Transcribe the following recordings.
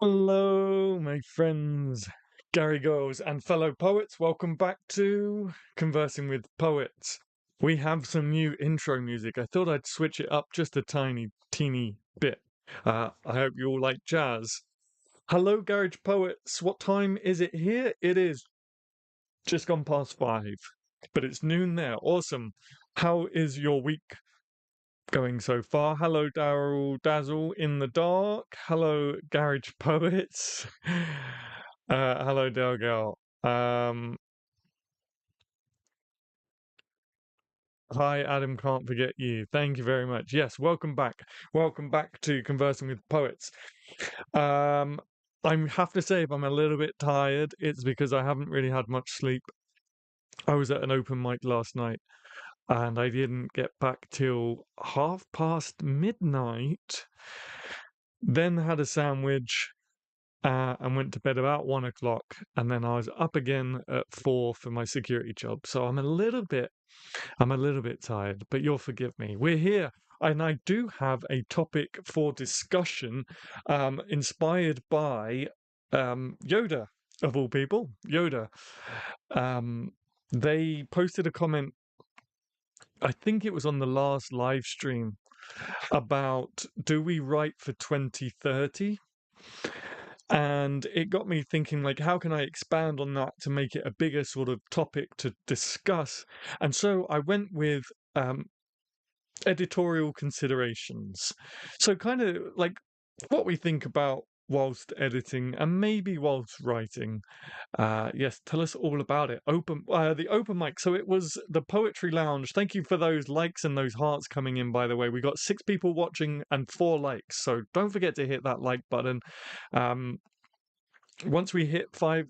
Hello, my friends, Gary Goes, and fellow poets. Welcome back to Conversing with Poets. We have some new intro music. I thought I'd switch it up just a teeny bit. I hope you all like jazz. Hello, Garage Poets. What time is it here? It is just gone past 5, but it's noon there. Awesome. How is your week going so far? Hello, Daryl Dazzle in the dark. Hello, Garage Poets. Hello, Delgal. Um, Hi, Adam. Can't forget you. Thank you very much. Yes, welcome back. Welcome back to Conversing with Poets. Um, I have to say, if I'm a little bit tired, it's because I haven't really had much sleep. I was at an open mic last night and I didn't get back till midnight. Then had a sandwich, and went to bed about 1 o'clock, and then I was up again at 4 for my security job. So I'm a little bit tired, but you'll forgive me. We're here, and I do have a topic for discussion, inspired by Yoda, of all people. Yoda. Um, they posted a comment. I think it was on the last live stream about do we write for 2030? And it got me thinking, like, how can I expand on that to make it a bigger sort of topic to discuss? And so I went with um, editorial considerations. So, kind of like what we think about whilst editing and maybe whilst writing. Yes, tell us all about it. The open mic. So it was the Poetry Lounge. Thank you for those likes and those hearts coming in. By the way, we got 6 people watching and 4 likes. So don't forget to hit that like button. Um, once we hit 5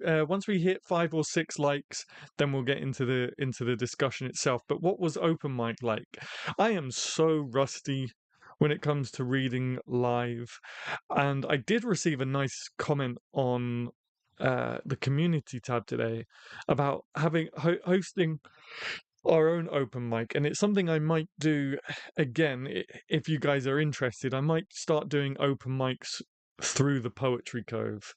or 6 likes, then we'll get into the discussion itself. But what was open mic like? I am so rusty when it comes to reading live, and I did receive a nice comment on the community tab today about having hosting our own open mic, and it's something I might do again if you guys are interested. I might start doing open mics through the Poetry Cove.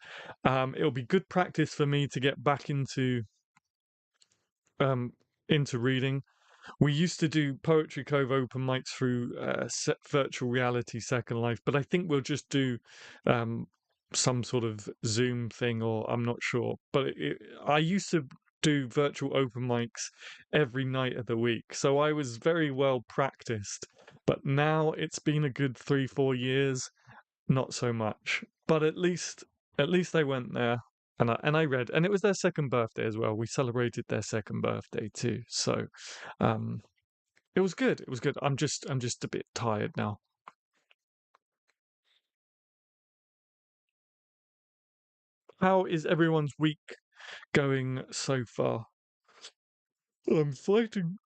It'll be good practice for me to get back um, into reading. We used to do Poetry Cove open mics through virtual reality Second Life, but I think we'll just do um, some sort of Zoom thing, or I'm not sure. But I used to do virtual open mics every night of the week, so I was very well practiced. But now it's been a good 3, 4 years, not so much. But at least I went there. And I read, and it was their second birthday as well. We celebrated their second birthday too. So, um, it was good. It was good. I'm just a bit tired now. How is everyone's week going so far? I'm fighting.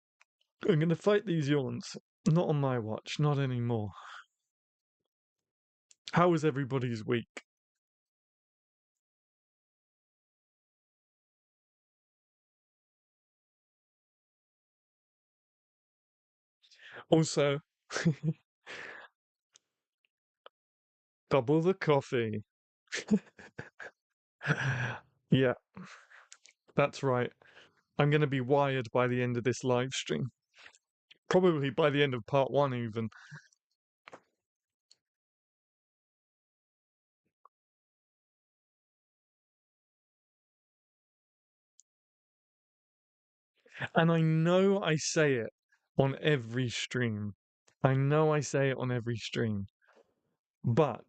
I'm going to fight these yawns. Not on my watch. Not anymore. How was everybody's week? Also, double the coffee. Yeah, that's right. I'm going to be wired by the end of this live stream. Probably by the end of part 1, even. And I know I say it on every stream. I know I say it on every stream. But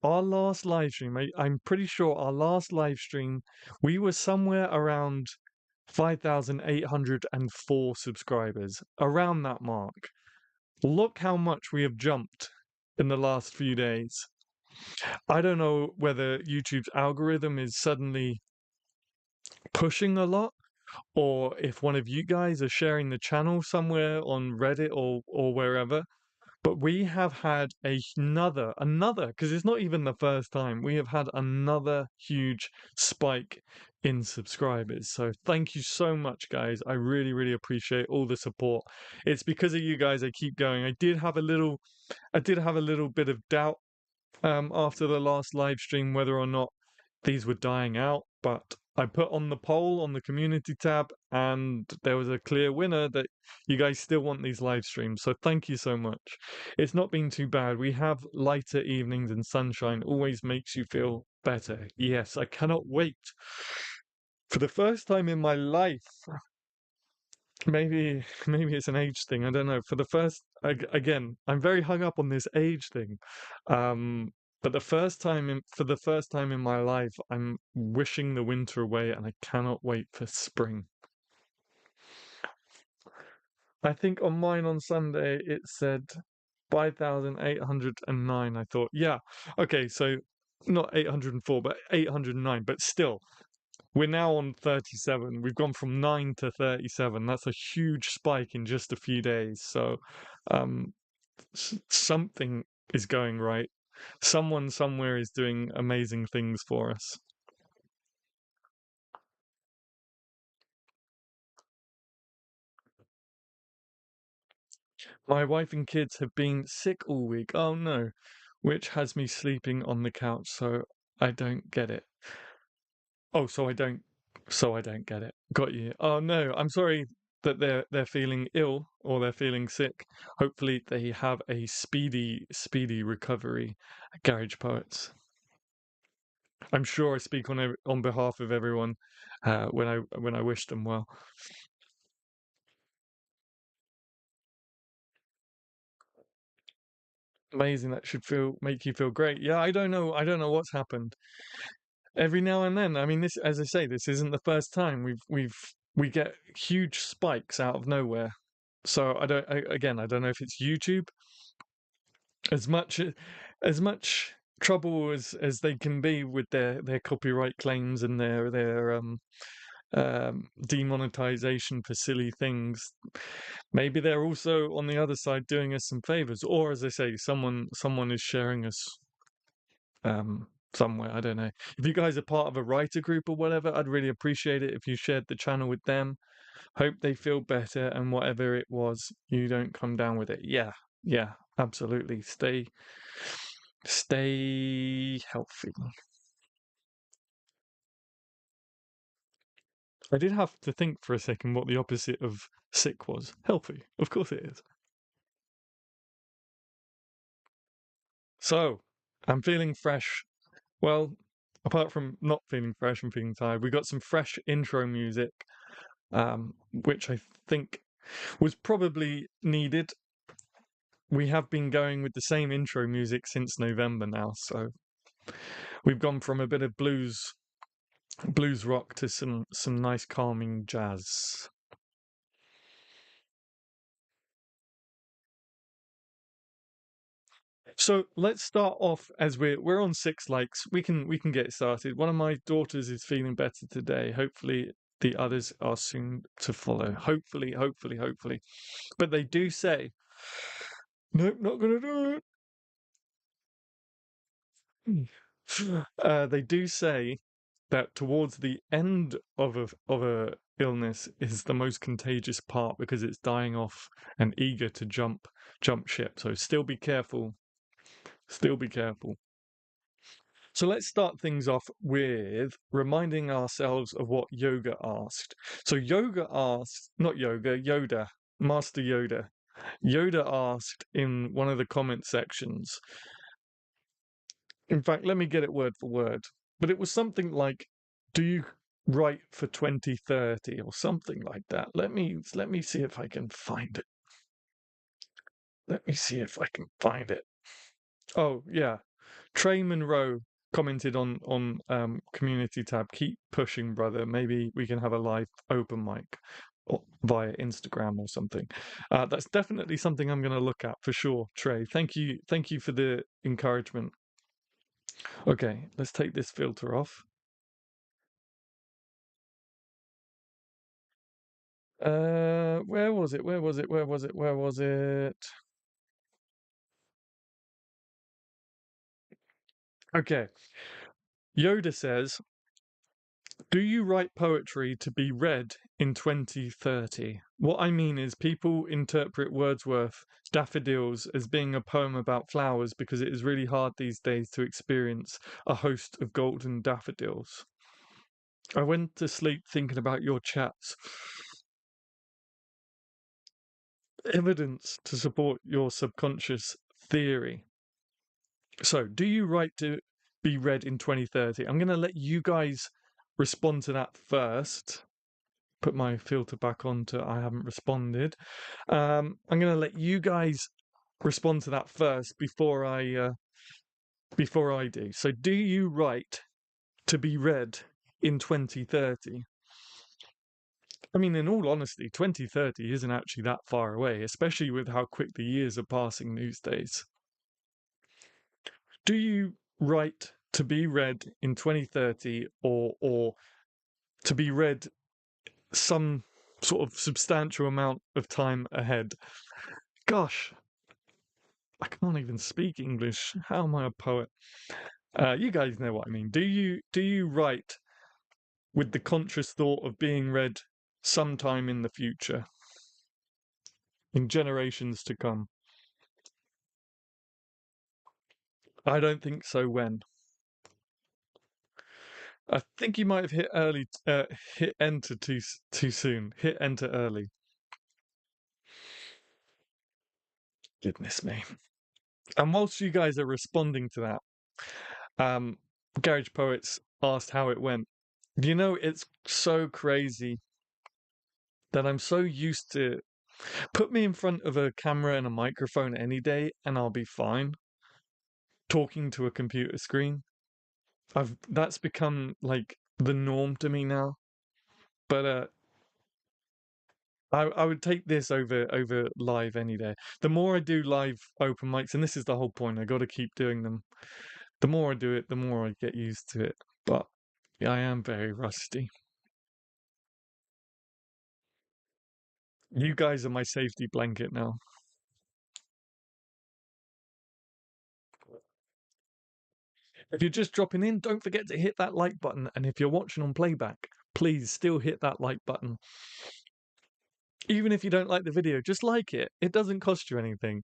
our last live stream, I'm pretty sure our last live stream, we were somewhere around 5,804 subscribers, around that mark. Look how much we have jumped in the last few days. I don't know whether YouTube's algorithm is suddenly pushing a lot, or if one of you guys are sharing the channel somewhere on Reddit or wherever. But we have had another, because it's not even the first time, we have had another huge spike in subscribers. So thank you so much, guys. I really, really appreciate all the support. It's because of you guys I keep going. I did have a little bit of doubt after the last live stream whether or not these were dying out, but I put on the poll on the community tab, and there was a clear winner that you guys still want these live streams. So thank you so much. It's not been too bad. We have lighter evenings, and sunshine always makes you feel better. Yes, I cannot wait. For the first time in my life, maybe it's an age thing. I don't know. For the first again, I'm very hung up on this age thing. But for the first time in my life, I'm wishing the winter away, and I cannot wait for spring. I think on mine on Sunday it said 5,809. I thought, yeah, okay, so not 804, but 809. But still, we're now on 37. We've gone from 9 to 37. That's a huge spike in just a few days. So, um, something is going right. Someone somewhere is doing amazing things for us. My wife and kids have been sick all week. Oh no, which has me sleeping on the couch, so I don't get it. Oh, so I don't get it. Got you. Oh no, I'm sorry that they're feeling ill or they're feeling sick. Hopefully they have a speedy recovery. Garage poets. I'm sure I speak on behalf of everyone when I wish them well. Amazing. That should feel make you feel great. Yeah, I don't know what's happened. Every now and then. I mean, this, as I say, this isn't the first time we get huge spikes out of nowhere. So again, I don't know if it's YouTube. As much as much trouble as they can be with their copyright claims and their demonetization for silly things. Maybe they're also on the other side doing us some favors, or as I say, someone is sharing us somewhere. I don't know. If you guys are part of a writer group or whatever, I'd really appreciate it if you shared the channel with them. Hope they feel better, and whatever it was, you don't come down with it. Yeah, yeah, absolutely. Stay healthy. I did have to think for a second what the opposite of sick was. Healthy. Of course it is. So, I'm feeling fresh. Well, apart from not feeling fresh and feeling tired, we got some fresh intro music, which I think was probably needed. We have been going with the same intro music since November now, so we've gone from a bit of blues rock to some nice calming jazz. So let's start off as we're on 6 likes. We can get started. One of my daughters is feeling better today. Hopefully the others are soon to follow. Hopefully. But they do say, nope, not gonna do it. They do say that towards the end of a illness is the most contagious part because it's dying off and eager to jump ship. So still be careful. Still be careful. So let's start things off with reminding ourselves of what Yoga asked. So Yoga asked, not Yoga, Yoda, Master Yoda. Yoda asked in one of the comment sections. In fact, let me get it word for word. But it was something like, "Do you write for 2030 or something like that?" Let me see if I can find it. Let me see if I can find it. Oh yeah, Trey Monroe commented on community tab. Keep pushing, brother. Maybe we can have a live open mic via Instagram or something. That's definitely something I'm going to look at for sure, Trey. Thank you for the encouragement. Okay, let's take this filter off. Where was it? Where was it? Where was it? Where was it? Okay. Yoda says, Do you write poetry to be read in 2030? What I mean is, people interpret Wordsworth's Daffodils as being a poem about flowers because it is really hard these days to experience a host of golden daffodils. I went to sleep thinking about your chats. Evidence to support your subconscious theory. So, do you write to be read in 2030? I'm going to let you guys respond to that first. Put my filter back on to I haven't responded. I'm going to let you guys respond to that first before I do. So, do you write to be read in 2030? I mean, in all honesty, 2030 isn't actually that far away, especially with how quick the years are passing these days. Do you write to be read in 2030 or to be read some sort of substantial amount of time ahead? Gosh, I can't even speak English. How am I a poet? You guys know what I mean. Do you write with the conscious thought of being read sometime in the future, in generations to come? I don't think so. When? I think you might have hit enter too soon. Hit enter early. Goodness me. And whilst you guys are responding to that, um, Garage Poets asked how it went. You know, it's so crazy that I'm so used to put me in front of a camera and a microphone any day, and I'll be fine talking to a computer screen. That's become like the norm to me now. But I would take this over live any day. The more I do live open mics, and this is the whole point, I got to keep doing them. The more I do it, the more I get used to it. But yeah, I am very rusty. You guys are my safety blanket now. If you're just dropping in, don't forget to hit that like button. And if you're watching on playback, please still hit that like button. Even if you don't like the video, just like it. It doesn't cost you anything.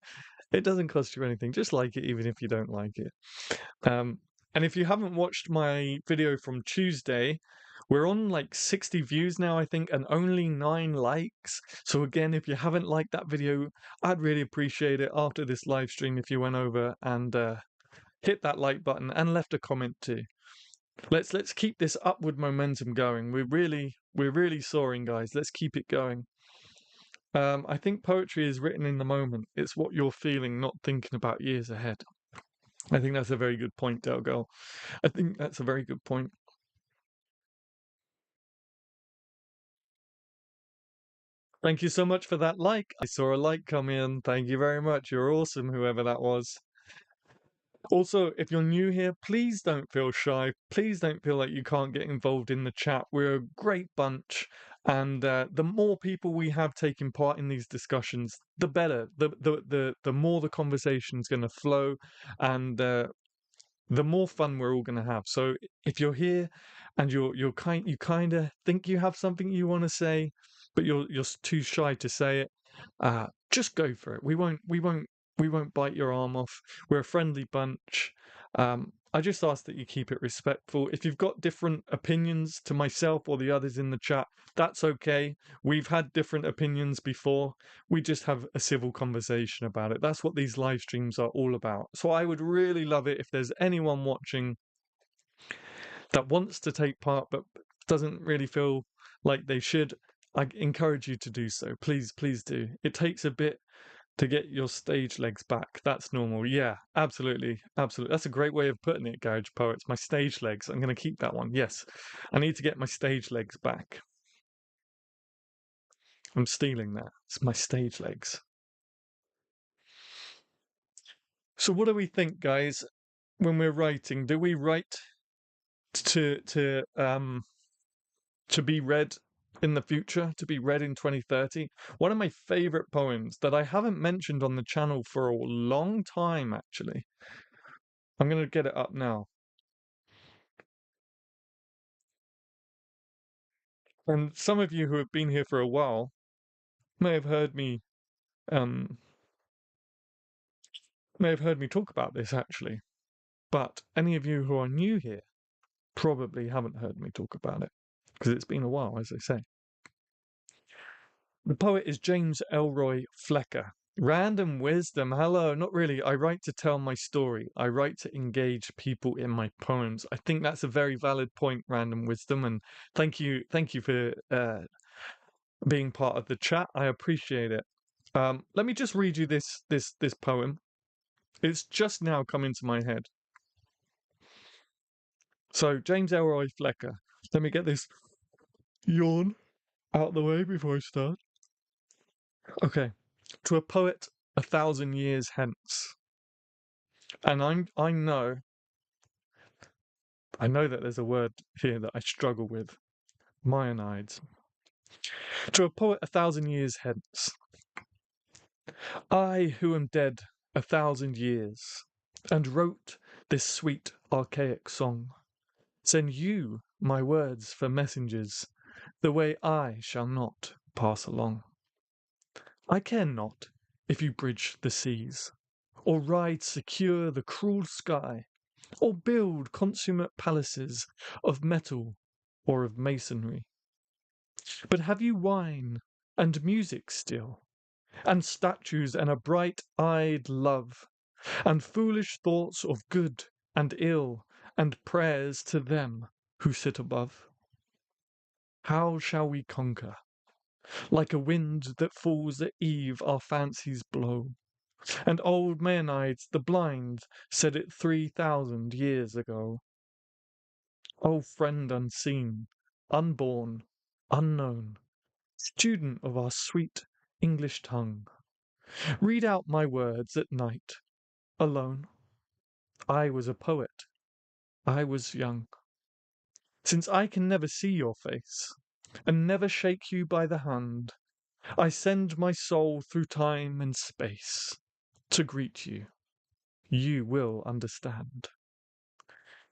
It doesn't cost you anything. Just like it, even if you don't like it. And if you haven't watched my video from Tuesday, we're on like 60 views now, I think, and only 9 likes. So again, if you haven't liked that video, I'd really appreciate it after this live stream if you went over and hit that like button and left a comment too. Let's keep this upward momentum going. We're really soaring, guys. Let's keep it going. I think poetry is written in the moment. It's what you're feeling, not thinking about years ahead. I think that's a very good point, Del Girl. I think that's a very good point. Thank you so much for that like. I saw a like come in. Thank you very much. You're awesome, whoever that was. Also, if you're new here, please don't feel shy. Please don't feel like you can't get involved in the chat. We're a great bunch, and the more people we have taking part in these discussions, the better. The more the conversation's going to flow, and the more fun we're all going to have. So if you're here and you kind of think you have something you want to say, but you're too shy to say it, just go for it. We won't bite your arm off. We're a friendly bunch. I just ask that you keep it respectful. If you've got different opinions to myself or the others in the chat, that's okay. We've had different opinions before. We just have a civil conversation about it. That's what these live streams are all about. So I would really love it if there's anyone watching that wants to take part but doesn't really feel like they should. I encourage you to do so. Please, please do. It takes a bit to get your stage legs back. That's normal. Yeah, absolutely. Absolutely. That's a great way of putting it, Garage Poets. My stage legs. I'm going to keep that one. Yes. I need to get my stage legs back. I'm stealing that. It's my stage legs. So what do we think, guys, when we're writing? Do we write to be read in the future, to be read in 2030? One of my favorite poems that I haven't mentioned on the channel for a long time, actually. I'm going to get it up now. And some of you who have been here for a while may have heard me um, talk about this actually. But any of you who are new here probably haven't heard me talk about it because it's been a while, as I say. The poet is James Elroy Flecker. Random wisdom. Hello, not really. I write to tell my story. I write to engage people in my poems. I think that's a very valid point, Random Wisdom, and thank you for being part of the chat. I appreciate it. Let me just read you this poem. It's just now come into my head. So, James Elroy Flecker. Let me get this yawn out the way before I start. Okay. To a poet 1,000 years hence. And I know that there's a word here that I struggle with. Myonides. To a poet 1,000 years hence. I who am dead 1,000 years, and wrote this sweet archaic song, send you my words for messengers, the way I shall not pass along. I care not if you bridge the seas, or ride secure the cruel sky, or build consummate palaces of metal or of masonry. But have you wine and music still, and statues and a bright-eyed love, and foolish thoughts of good and ill, and prayers to them who sit above? How shall we conquer? Like a wind that falls at eve our fancies blow, and old Maeonides the blind said it 3,000 years ago. O friend unseen, unborn, unknown, student of our sweet English tongue, read out my words at night, alone. I was a poet, I was young. Since I can never see your face, and never shake you by the hand, I send my soul through time and space to greet you. You will understand.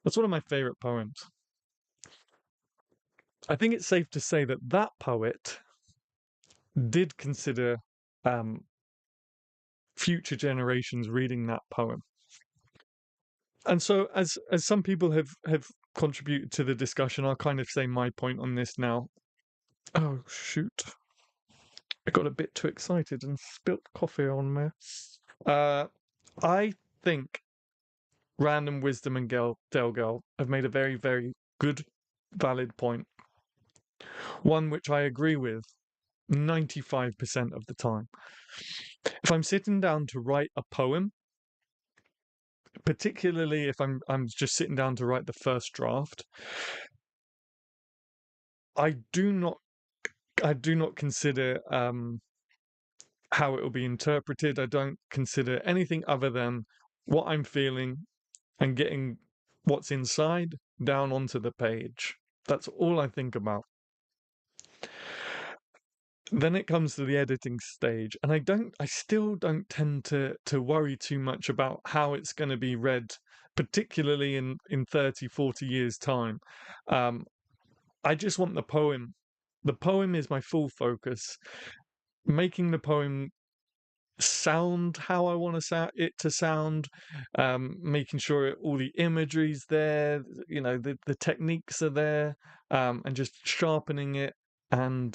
That's one of my favourite poems. I think it's safe to say that that poet did consider future generations reading that poem. And so, as some people have contributed to the discussion, I'll kind of say my point on this now. Oh shoot! I got a bit too excited and spilt coffee on me. I think Random Wisdom and Delgel have made a very, very good, valid point. One which I agree with 95% of the time. If I'm sitting down to write a poem, particularly if I'm just sitting down to write the first draft, I do not consider how it will be interpreted. I don't consider anything other than what I'm feeling and getting what's inside down onto the page. That's all I think about. Then it comes to the editing stage, and I still don't tend to worry too much about how it's going to be read, particularly in 30, 40 years' time. I just want the poem. The poem is my full focus. Making the poem sound how I want it to sound, making sure all the imagery's there, the techniques are there, and just sharpening it. And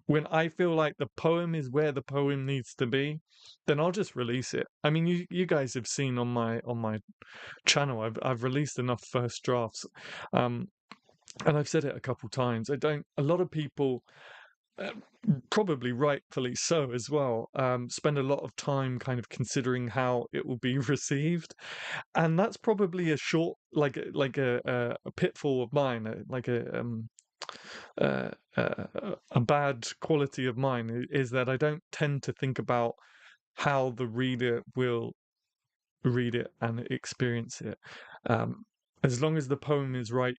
when I feel like the poem is where the poem needs to be, then I'll just release it. I mean, you guys have seen on my channel, I've released enough first drafts, and I've said it a couple times. A lot of people, probably rightfully so as well, spend a lot of time kind of considering how it will be received, and that's probably a pitfall of mine, a bad quality of mine, is that I don't tend to think about how the reader will read it and experience it. As long as the poem is right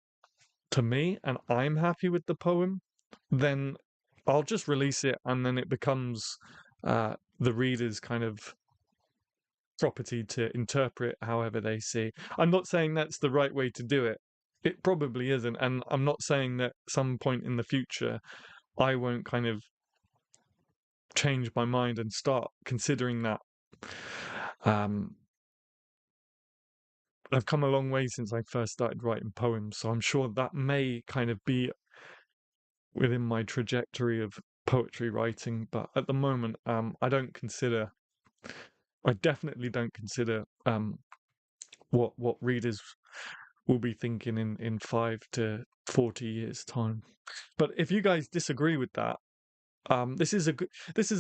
to me and I'm happy with the poem, then I'll just release it, and then it becomes the reader's kind of property to interpret however they see. I'm not saying that's the right way to do it. it probably isn't. And I'm not saying that some point in the future I won't kind of change my mind and start considering that. Um, I've come a long way since I first started writing poems, so I'm sure that may kind of be within my trajectory of poetry writing. But at the moment, I definitely don't consider what readers will be thinking in 5 to 40 years time. But if you guys disagree with that, this is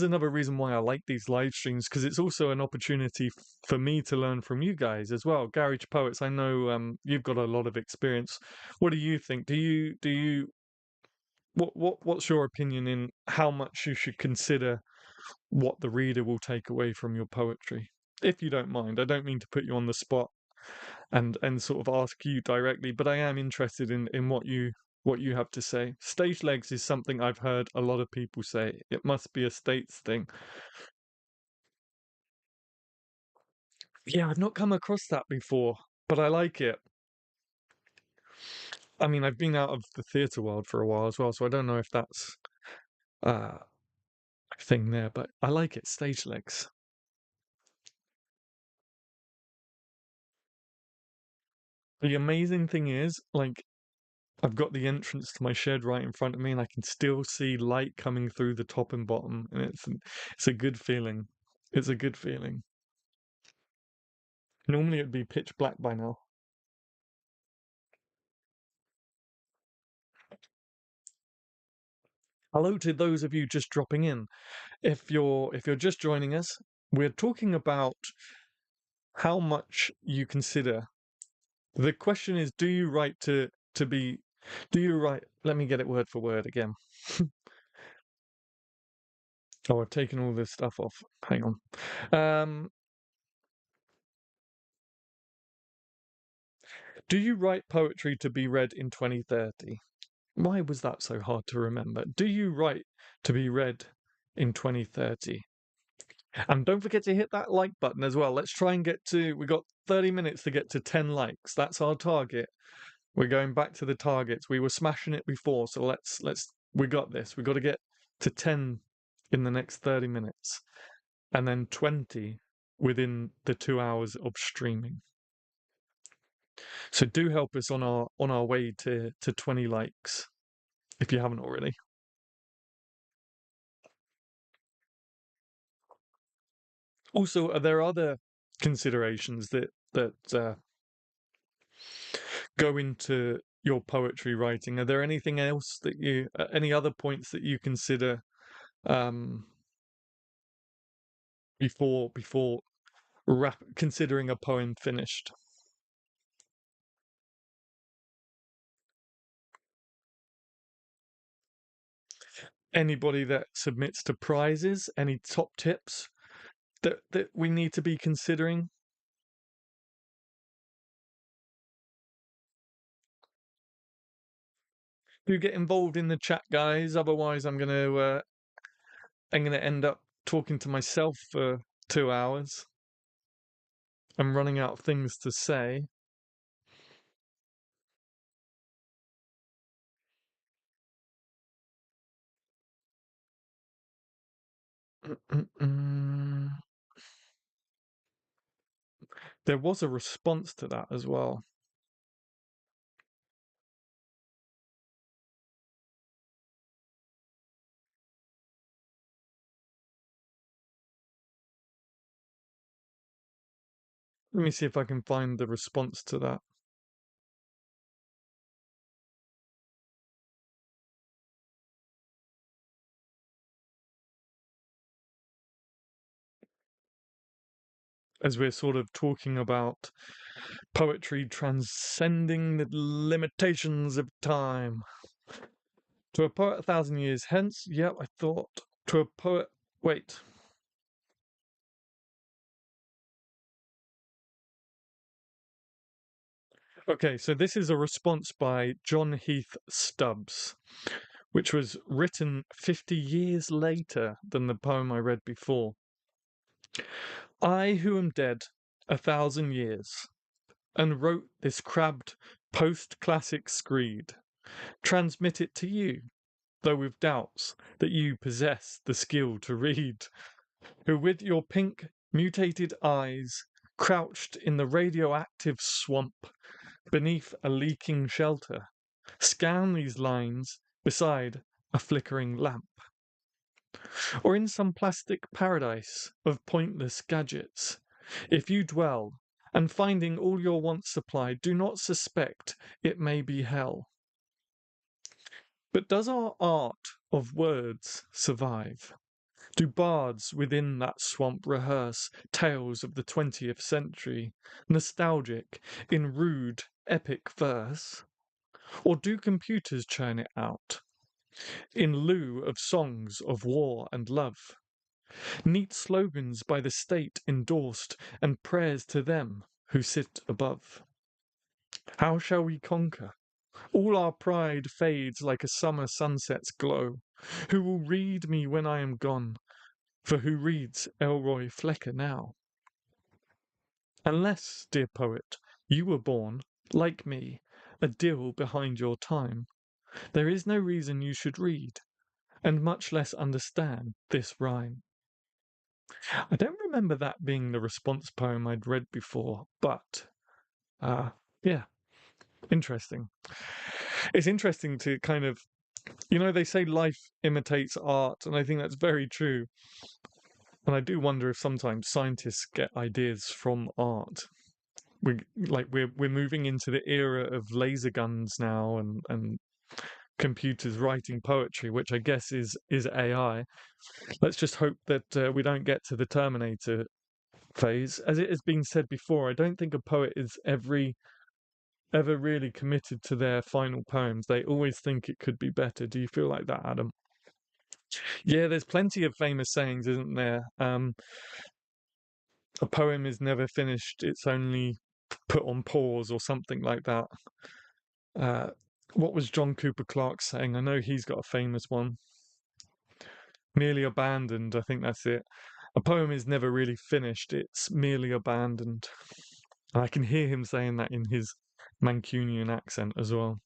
another reason why I like these live streams, because it's also an opportunity for me to learn from you guys as well. Garage Poets, I know you've got a lot of experience. What do you think? What's your opinion in how much you should consider what the reader will take away from your poetry? If you don't mind, I don't mean to put you on the spot and sort of ask you directly, but I am interested in what you have to say. Stage legs is something I've heard a lot of people say. It must be a states thing. Yeah, I've not come across that before, but I like it. I mean, I've been out of the theatre world for a while as well, so I don't know if that's a thing there, but I like it. Stage legs. The amazing thing is, like, I've got the entrance to my shed right in front of me, and I can still see light coming through the top and bottom, and it's a good feeling. It's a good feeling. Normally it'd be pitch black by now. Hello to those of you just dropping in. If you're just joining us, we're talking about how much you consider. The question is, do you write to be do you write let me get it word for word again. Oh, I've taken all this stuff off. Hang on. Um, do you write poetry to be read in 2030? Why was that so hard to remember? Do you write to be read in 2030? And don't forget to hit that like button as well. Let's try and we got 30 minutes to get to 10 likes. That's our target. We're going back to the targets. We were smashing it before, so we got this. We got to get to 10 in the next 30 minutes and then 20 within the 2 hours of streaming. So do help us on our way to 20 likes if you haven't already. Also, are there other considerations that go into your poetry writing? Are there anything else any other points that you consider um, before considering a poem finished? Anybody that submits to prizes, any top tips that we need to be considering? Do get involved in the chat, guys. Otherwise, I'm gonna end up talking to myself for 2 hours. I'm running out of things to say. There was a response to that as well. Let me see if I can find the response to that. As we're sort of talking about poetry transcending the limitations of time. To a poet 1,000 years hence, yep, I thought. To a poet. Wait. Okay, so this is a response by John Heath Stubbs, which was written 50 years later than the poem I read before. I who am dead 1,000 years, and wrote this crabbed post-classic screed. Transmit it to you, though with doubts that you possess the skill to read, who with your pink mutated eyes crouched in the radioactive swamp beneath a leaking shelter, scan these lines beside a flickering lamp. Or in some plastic paradise of pointless gadgets, if you dwell, and finding all your wants supplied, do not suspect it may be hell. But does our art of words survive? Do bards within that swamp rehearse tales of the 20th century, nostalgic in rude, epic verse? Or do computers churn it out, in lieu of songs of war and love? Neat slogans by the state endorsed, and prayers to them who sit above. How shall we conquer? All our pride fades like a summer sunset's glow. Who will read me when I am gone? For who reads Elroy Flecker now? Unless, dear poet, you were born, like me, a deal behind your time, there is no reason you should read, and much less understand this rhyme. I don't remember that being the response poem I'd read before, but yeah, interesting. It's interesting to kind of, they say life imitates art, and I think that's very true. And I do wonder if sometimes scientists get ideas from art. We're moving into the era of laser guns now, and computers writing poetry, which I guess is AI. Let's just hope that we don't get to the Terminator phase. As it has been said before, I don't think a poet is ever really committed to their final poems. They always think it could be better. Do you feel like that, Adam? Yeah, there's plenty of famous sayings, isn't there? A poem is never finished, it's only put on pause or something like that. Uh, what was John Cooper Clarke saying? I know he's got a famous one. Merely abandoned, I think that's it. A poem is never really finished, it's merely abandoned. And I can hear him saying that in his Mancunian accent as well.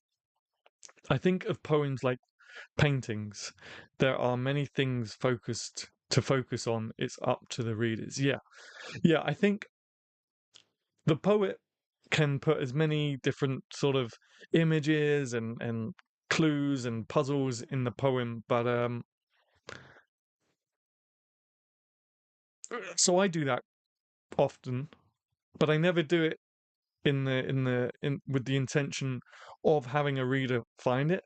I think of poems like paintings. There are many things to focus on. It's up to the readers. Yeah. Yeah, I think the poet can put as many different sort of images and clues and puzzles in the poem, but so I do that often, but I never do it in with the intention of having a reader find it.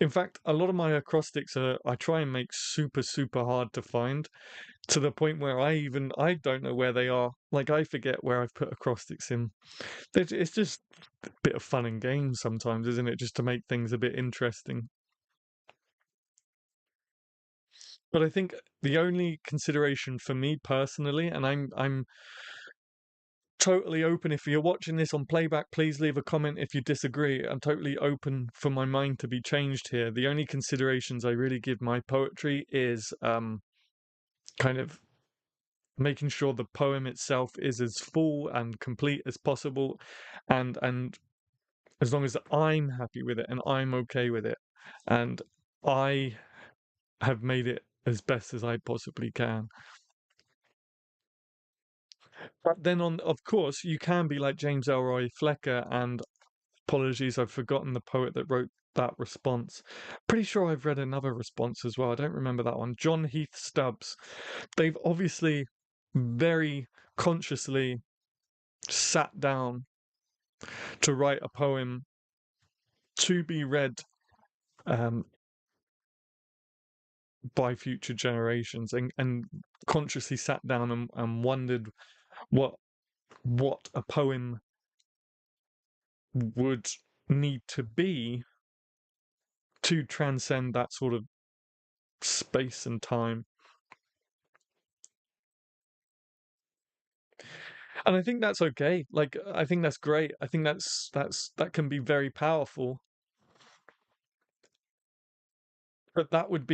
In fact, a lot of my acrostics I try and make super hard to find, to the point where I don't know where they are. Like I forget where I've put acrostics in. It's just a bit of fun and games sometimes, isn't it? Just to make things a bit interesting. But I think the only consideration for me personally, and I'm totally open. If you're watching this on playback, please leave a comment if you disagree. I'm totally open for my mind to be changed here. The only considerations I really give my poetry is kind of making sure the poem itself is as full and complete as possible, and as long as I'm happy with it and I'm okay with it, and I have made it as best as I possibly can. But then of course, you can be like James Elroy Flecker, and apologies, I've forgotten the poet that wrote that response. Pretty sure I've read another response as well. I don't remember that one. John Heath Stubbs. They've obviously very consciously sat down to write a poem to be read um, by future generations, and consciously sat down and wondered what a poem would need to be to transcend that sort of space and time. And I think that's okay. Like I think that's great. I think that can be very powerful. But that would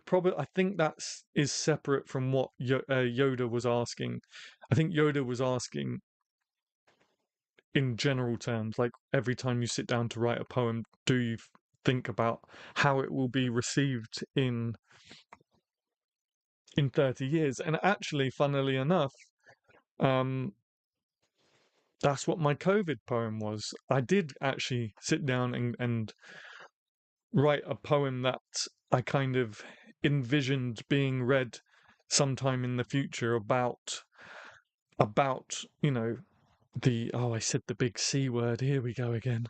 probably, I think that's is separate from what Yoda was asking. I think Yoda was asking in general terms, like every time you sit down to write a poem, do you think about how it will be received in 30 years? And actually, funnily enough, um, that's what my COVID poem was. I did actually sit down and write a poem that I kind of envisioned being read sometime in the future about, I said the big C word. Here we go again.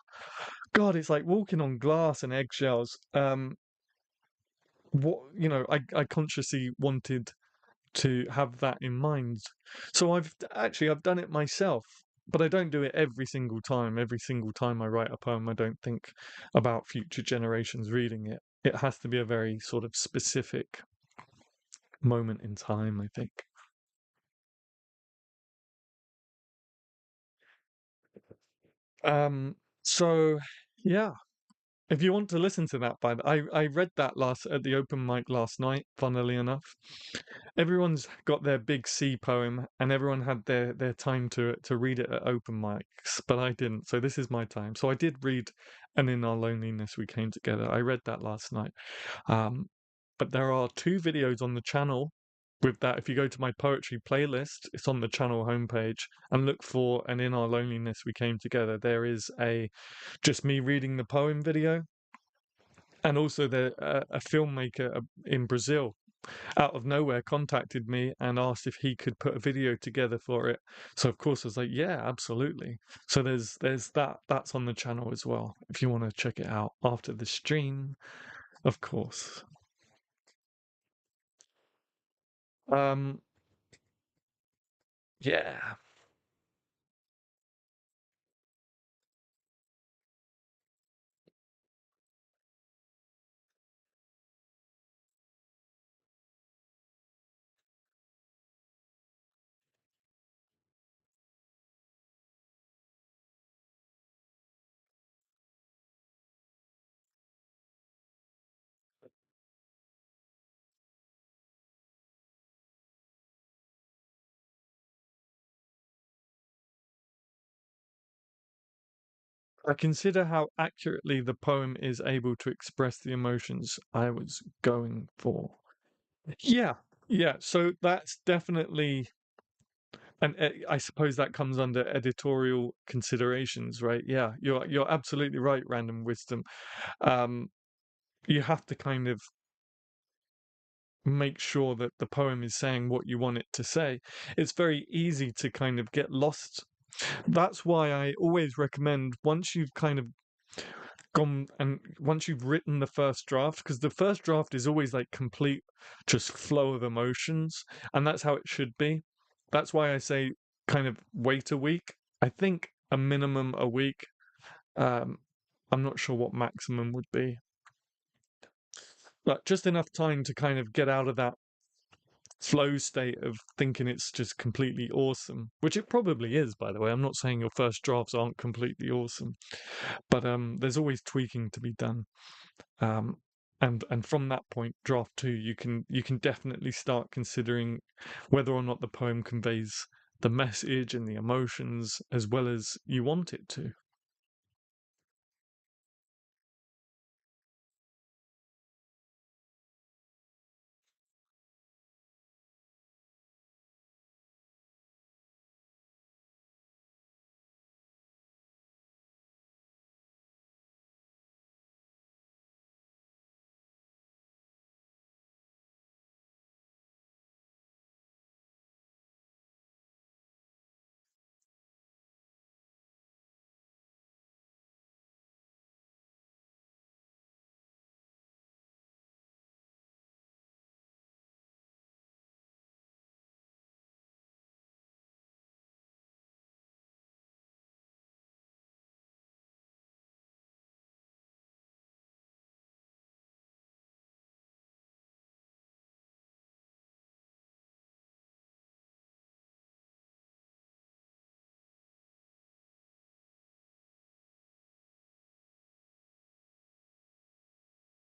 God, it's like walking on glass and eggshells. I consciously wanted to have that in mind. So I've done it myself, but I don't do it every single time. Every single time I write a poem, I don't think about future generations reading it. It has to be a very sort of specific moment in time, I think. Um, so yeah, if you want to listen to that, I read that last at the open mic last night. Funnily enough, everyone's got their big C poem, and everyone had their time to read it at open mics, but I didn't. So this is my time. So I did read, and in our loneliness we came together. I read that last night. Um, but there are two videos on the channel with that. If you go to my poetry playlist, it's on the channel homepage, and look for "And in Our Loneliness We Came Together." There is a just me reading the poem video, and also a filmmaker in Brazil out of nowhere contacted me and asked if he could put a video together for it. So of course I was like, yeah, absolutely. So there's that's on the channel as well if you want to check it out after the stream, of course. Um, yeah. I consider how accurately the poem is able to express the emotions I was going for. Yeah, yeah. So that's definitely, and I suppose that comes under editorial considerations, right? Yeah, you're absolutely right, Random Wisdom. Um, you have to kind of make sure that the poem is saying what you want it to say. It's very easy to kind of get lost. That's why I always recommend once you've kind of gone and once you've written the first draft, because the first draft is always like complete just flow of emotions, and that's how it should be. That's why I say kind of wait a week. I think a minimum a week. Um, I'm not sure what maximum would be, but just enough time to kind of get out of that flow state of thinking it's just completely awesome, which it probably is, by the way. I'm not saying your first drafts aren't completely awesome, but there's always tweaking to be done. Um, and from that point, draft two, you can definitely start considering whether or not the poem conveys the message and the emotions as well as you want it to.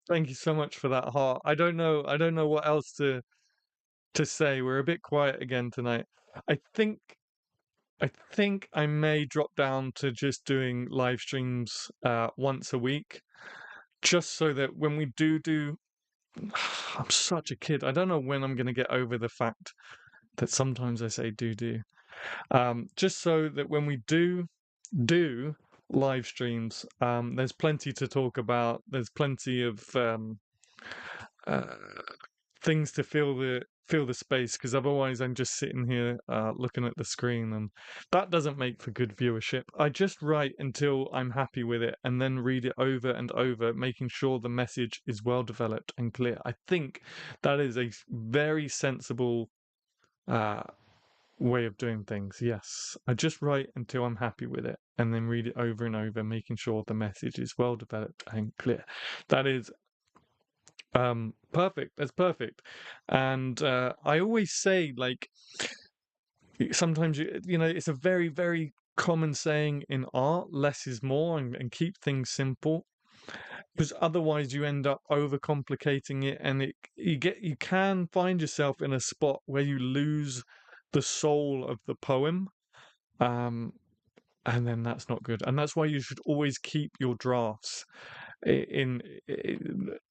Thank you so much for that heart. I don't know what else to say. We're a bit quiet again tonight. I think I think I may drop down to just doing live streams once a week, just so that when we do, I'm such a kid. I don't know when I'm going to get over the fact that sometimes I say do. Just so that when we do live streams, there's plenty to talk about. There's plenty of uh, things to fill the space, because otherwise I'm just sitting here looking at the screen, and that doesn't make for good viewership. I just write until I'm happy with it and then read it over and over, making sure the message is well developed and clear. I think that is a very sensible uh, way of doing things. Yes, I just write until I'm happy with it and then read it over and over, making sure the message is well developed and clear. That is perfect. That's perfect. And I always say, like, sometimes you know, it's a very, very common saying in art, less is more, and keep things simple, because otherwise you end up overcomplicating it, and you can find yourself in a spot where you lose the soul of the poem. Um, and then that's not good. And that's why you should always keep your drafts in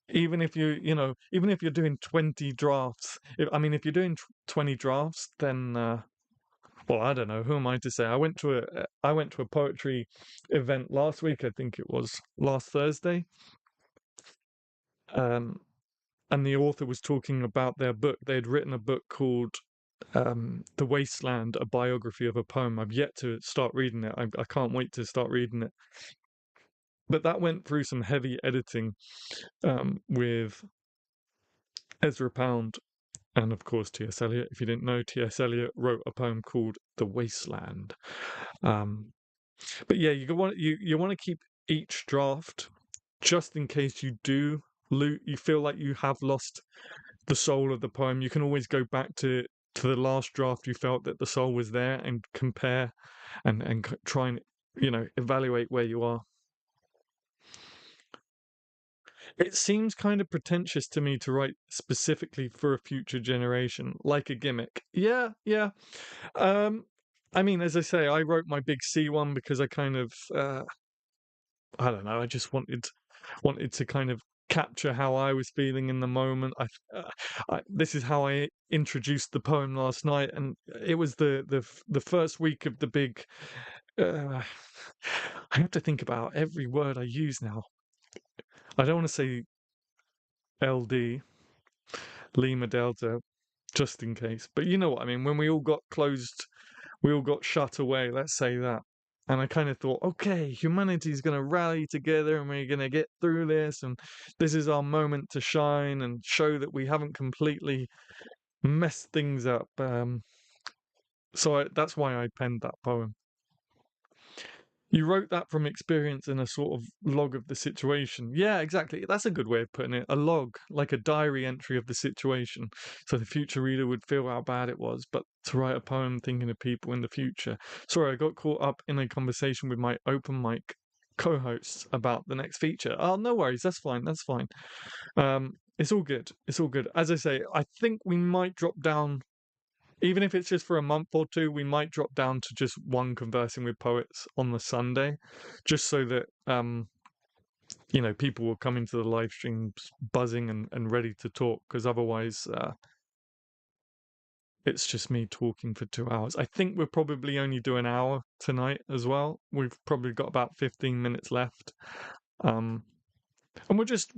even if even if you're doing 20 drafts. If you're doing 20 drafts, then well, I don't know, who am I to say? I went to a poetry event last week. I think it was last Thursday. Um, and the author was talking about their book. They had written a book called The Wasteland, a biography of a poem. I've yet to start reading it. I can't wait to start reading it. But that went through some heavy editing with Ezra Pound and, of course, T.S. Eliot. If you didn't know, T.S. Eliot wrote a poem called The Wasteland. Um, but yeah, you want to keep each draft just in case you feel like you have lost the soul of the poem. You can always go back to the last draft you felt that the soul was there, and compare and try and evaluate where you are. It seems kind of pretentious to me to write specifically for a future generation, like a gimmick. Yeah, yeah. Um, as I say, I wrote my big C one because I kind of, I don't know, I just wanted to kind of capture how I was feeling in the moment. This is how I introduced the poem last night, and it was the first week of the big. Uh, I have to think about every word I use now. I don't want to say LD, Lima Delta, just in case. But you know what I mean. When we all got shut away, let's say that. And I kind of thought, okay, humanity's going to rally together and we're going to get through this. And this is our moment to shine and show that we haven't completely messed things up. That's why I penned that poem. You wrote that from experience in a sort of log of the situation. Yeah, exactly. That's a good way of putting it. A log, like a diary entry of the situation. So the future reader would feel how bad it was, but to write a poem thinking of people in the future. Sorry, I got caught up in a conversation with my open mic co-hosts about the next feature. Oh, no worries. That's fine. That's fine. It's all good. It's all good. As I say, I think we might drop down, even if it's just for a month or two, we might drop down to just one Conversing with Poets on the Sunday, just so that people will come into the live streams buzzing and ready to talk, because otherwise it's just me talking for 2 hours. I think we'll probably only do an hour tonight as well. We've probably got about 15 minutes left. And we're just,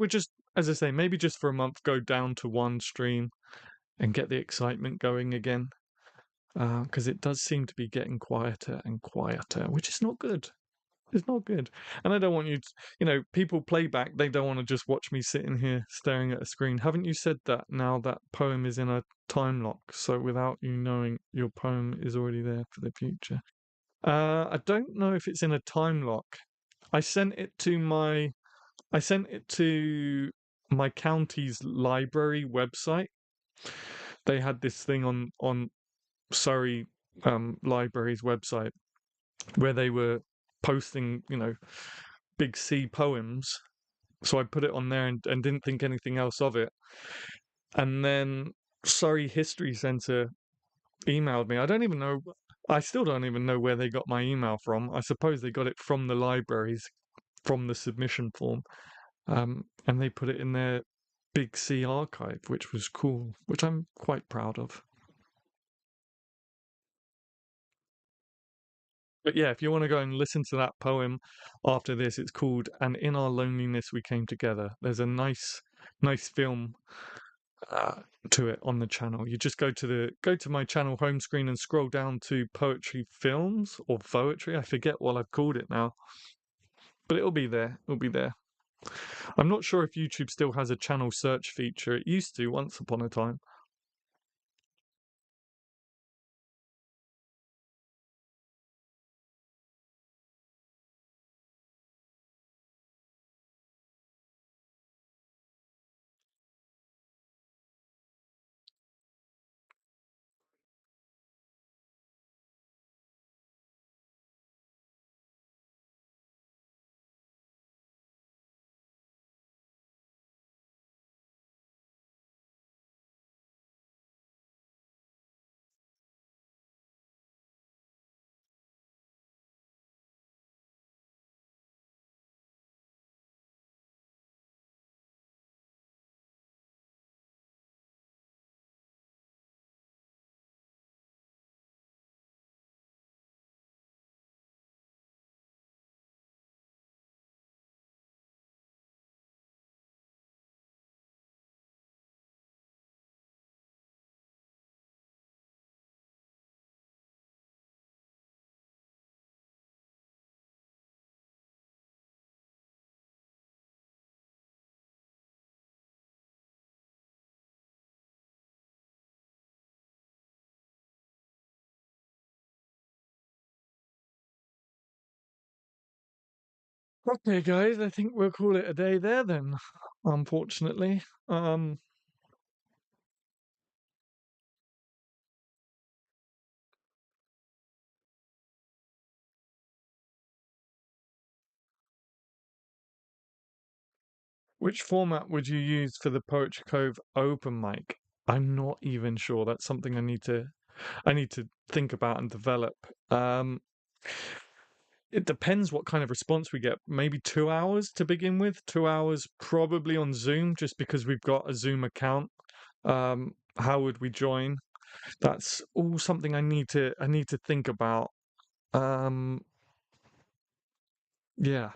as I say, maybe just for a month, go down to one stream and get the excitement going again. Because it does seem to be getting quieter and quieter, which is not good. It's not good. And I don't want people playback, they don't want to just watch me sitting here staring at a screen. Haven't you said that now that poem is in a time lock? So without you knowing, your poem is already there for the future. I don't know if it's in a time lock. I sent it to my county's library website. They had this thing on Surrey library's website where they were posting, big C poems. So I put it on there and didn't think anything else of it. And then Surrey History Centre emailed me. I don't even know. I still don't even know where they got my email from. I suppose they got it from the libraries, from the submission form, and they put it in their Big C archive, which was cool, which I'm quite proud of. But yeah, if you want to go and listen to that poem after this, it's called "And in Our Loneliness We Came Together." There's a nice film uh, to it on the channel. You just go to my channel home screen and scroll down to poetry films or poetry. I forget what I've called it now, but it'll be there. It'll be there. I'm not sure if YouTube still has a channel search feature. It used to once upon a time. Okay, guys, I think we'll call it a day there then. Unfortunately, um, which format would you use for the Poetry Cove open mic? I'm not even sure. That's something I need to think about and develop. It depends what kind of response we get. Maybe 2 hours to begin with. 2 hours probably on Zoom, just because we've got a Zoom account. How would we join? That's all something I need to think about. Um, yeah.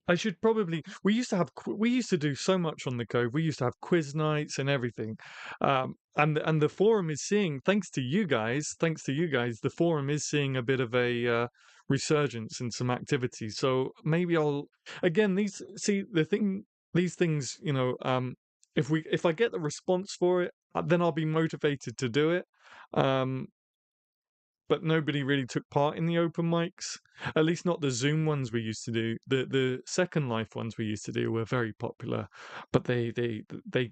I should probably. We used to have. We used to do so much on the Cove. We used to have quiz nights and everything. And the forum is seeing, thanks to you guys, the forum is seeing a bit of a resurgence in some activities. So maybe I'll again these see the thing. These things, if I get the response for it, then I'll be motivated to do it. Um, but nobody really took part in the open mics. At least not the Zoom ones we used to do. The Second Life ones we used to do were very popular, but they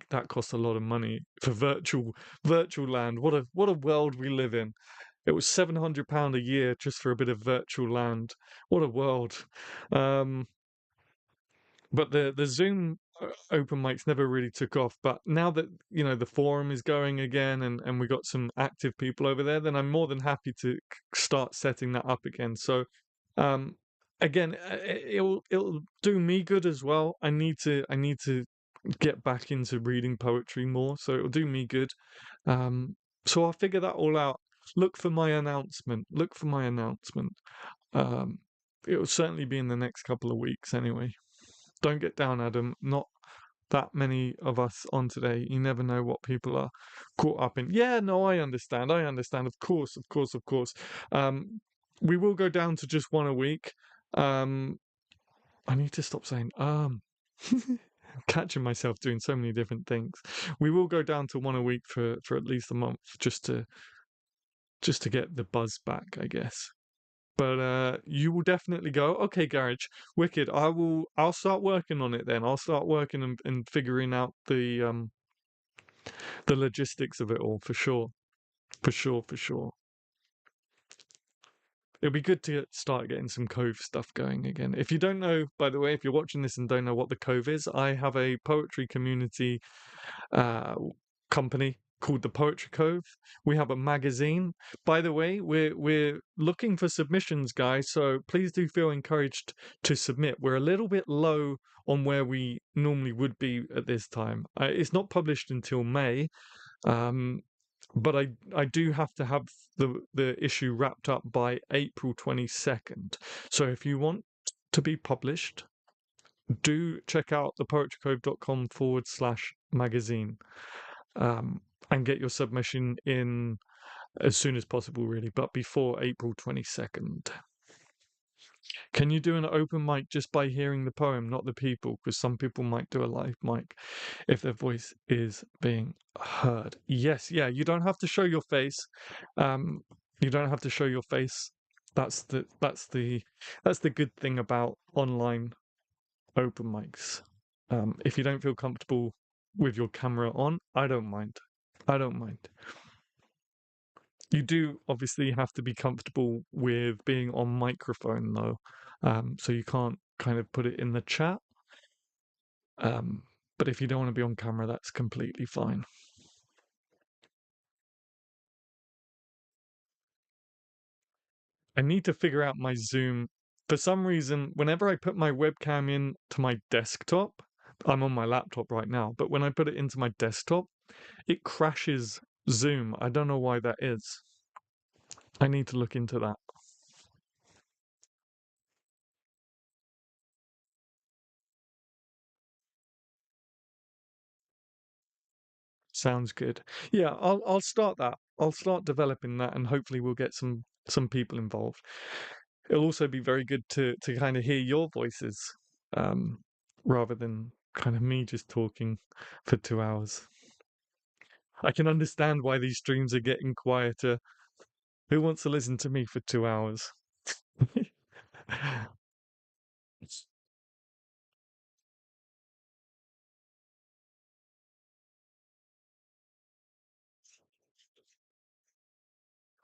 that cost a lot of money for virtual land. What a world we live in. It was £700 a year just for a bit of virtual land. What a world. Um, but the Zoom open mics never really took off. But now that the forum is going again, and we got some active people over there, then I'm more than happy to start setting that up again. So, um, again, it'll do me good as well. I need to get back into reading poetry more, so it'll do me good. Um, so I'll figure that all out. Look for my announcement. Look for my announcement. Um, it will certainly be in the next couple of weeks anyway. Don't get down, Adam. Not that many of us on today. You never know what people are caught up in. Yeah, no, I understand. I understand. Of course, of course, of course. Um, we will go down to just one a week. Um, I need to stop saying I'm catching myself doing so many different things. We will go down to one a week for at least a month, just to get the buzz back, I guess. But you will definitely go, okay, Garage, wicked. I'll start working on it then. I'll start working and figuring out the logistics of it all for sure. For sure, for sure. It'll be good to start getting some Cove stuff going again. If you don't know, by the way, if you're watching this and don't know what the Cove is, I have a poetry community uh company called the Poetry Cove. We have a magazine. By the way, we're looking for submissions, guys. So please do feel encouraged to submit. We're a little bit low on where we normally would be at this time. It's not published until May, um, but I do have to have the issue wrapped up by April 22nd. So if you want to be published, do check out thepoetrycove.com/magazine, and get your submission in as soon as possible, really, but before April 22nd. Can you do an open mic just by hearing the poem, not the people? Because some people might do a live mic if their voice is being heard. Yes, yeah, you don't have to show your face. Um, you don't have to show your face. That's the good thing about online open mics. If you don't feel comfortable with your camera on, I don't mind. I don't mind. You do obviously have to be comfortable with being on microphone though, so you can't kind of put it in the chat. Um, but if you don't want to be on camera, that's completely fine. I need to figure out my Zoom. For some reason, whenever I put my webcam in to my desktop, I'm on my laptop right now, but when I put it into my desktop, it crashes Zoom. I don't know why that is. I need to look into that. Sounds good. Yeah, I'll start that. I'll start developing that, and hopefully we'll get some people involved. It'll also be very good to kind of hear your voices, um, rather than kind of me just talking for 2 hours. I can understand why these streams are getting quieter. Who wants to listen to me for 2 hours?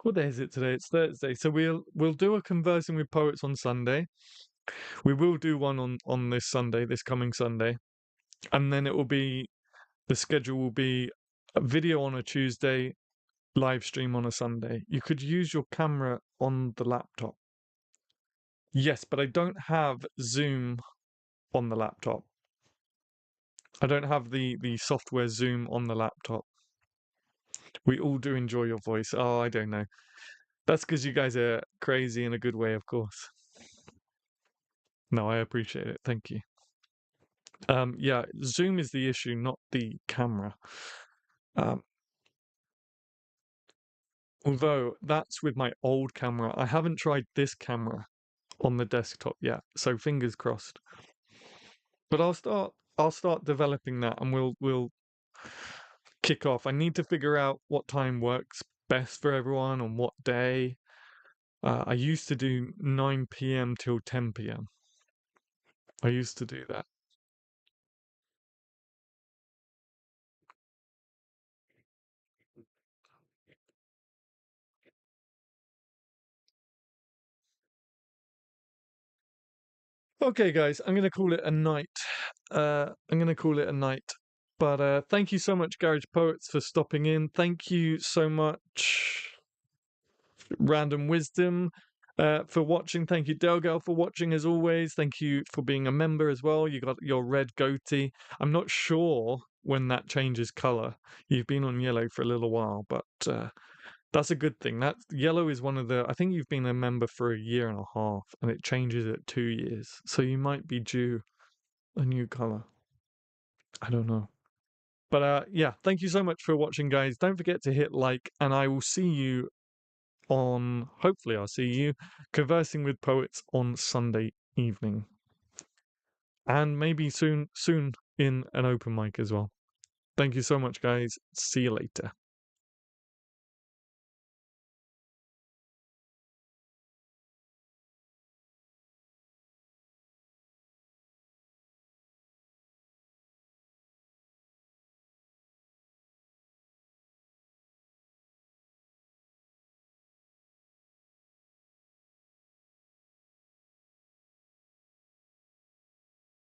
What day is it today? It's Thursday. So we'll do a conversing with poets on Sunday. We will do one on this Sunday, this coming Sunday, and then it will be the schedule will be a video on a Tuesday, live stream on a Sunday. You could use your camera on the laptop. Yes, but I don't have Zoom on the laptop. I don't have the software Zoom on the laptop. We all do enjoy your voice. Oh, I don't know. That's because you guys are crazy in a good way, of course. No, I appreciate it. Thank you. Yeah, Zoom is the issue, not the camera. Um, although that's with my old camera. I haven't tried this camera on the desktop yet, so fingers crossed. But I'll start developing that, and we'll kick off. I need to figure out what time works best for everyone on what day. I used to do 9 p.m. till 10 p.m. I used to do that. Okay, guys, I'm gonna call it a night. I'm gonna call it a night. But thank you so much, Garage Poets, for stopping in. Thank you so much, Random Wisdom, for watching. Thank you, Delgal, for watching as always. Thank you for being a member as well. You got your red goatee. I'm not sure when that changes color. You've been on yellow for a little while, but that's a good thing. That yellow is one of the. I think you've been a member for a year and a half, and it changes at 2 years. So you might be due a new color. I don't know. But yeah, thank you so much for watching, guys. Don't forget to hit like, and I will see you on. Hopefully, I'll see you conversing with poets on Sunday evening, and maybe soon in an open mic as well. Thank you so much, guys. See you later.